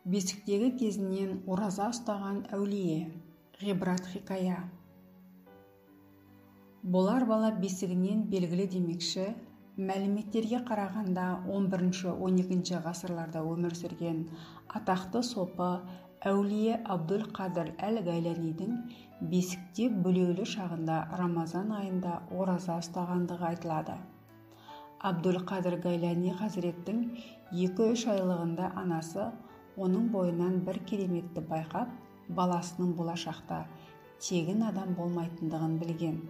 Бесіктегі кезінен ораза ұстаған әулие. Ғибрат хикая. Болар бала бесігінен белгілі демекші, мәліметтерге қарағанда 11-12 ғасырларда өмір сүрген атақты сопы әулие Абдул-Қадыр әл-Гайланидің бесікте бөлеулі шағында Рамазан айында ораза ұстағандығы айтылады. Абдул-Қадыр Гайлани Хазіреттің 2-3 айлығында анасы оның бойынан бір кереметті байқап, баласының болашақта тегін адам болмайтындығын білген.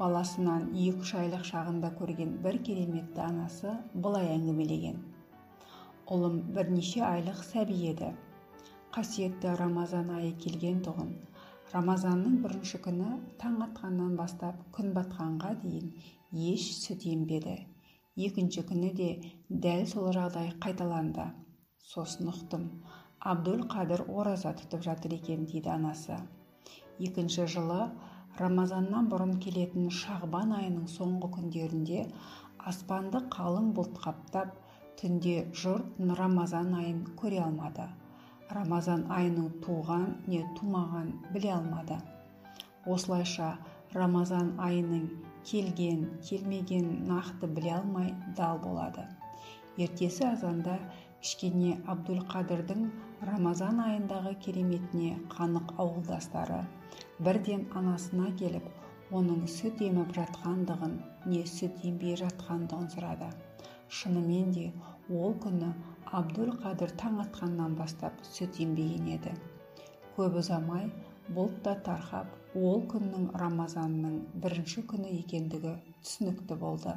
Баласынан 2-3 айлық шағында көрген бір кереметті анасы былай әңгімелеген. Ұлым бірнеше айлық сәби еді. Қасиетті Рамазан айы келген тұғын. Рамазанның бірінші күні таң атқаннан бастап күн батқанға дейін еш сүт ембеді. Екінші күні де дәл сол жағдай қайталанды. Сосын ұқтым, Абдул-Қадыр ораза тұтып жатыр екен, дейді анасы. Екінші жылы Рамазаннан бұрын келетін Шағбан айының соңғы күндерінде аспанды қалың бұлт қаптап, түнде жұрт Рамазан айын көре алмады. Рамазан айының туған не тумаған біле алмады. Осылайша Рамазан айының келген, келмеген нақты біле алмай дал болады. Ертесі азанда кішкене Абдул-Қадырдың Рамазан айындағы кереметіне қанық ауылдастары бірден анасына келіп, оның сүт еміп жатқандығын, не сүт ембей жатқандығын сұрады. Шынымен де ол күні Абдул-Қадыр таң атқаннан бастап сүт ембеген еді. Көп ұзамай бұлт та тарқап, ол күннің Рамазанның бірінші күні екендігі түсінікті болды.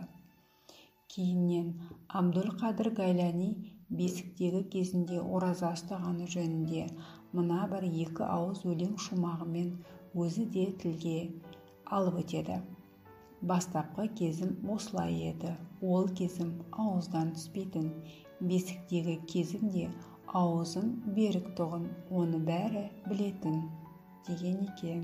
Кейіннен Абдул-Қадыр Гайлани бесіктегі кезінде ораза ұстағаны жөнінде мына бір 2 ауыз өлең шумағымен өзі де тілге алып өтеді. Бастапқы кезім осылай еді, ол кезім ауыздан түспейтін, бесіктегі кезімде ауызым берік тұғын, оны бәрі білетін, деген екен.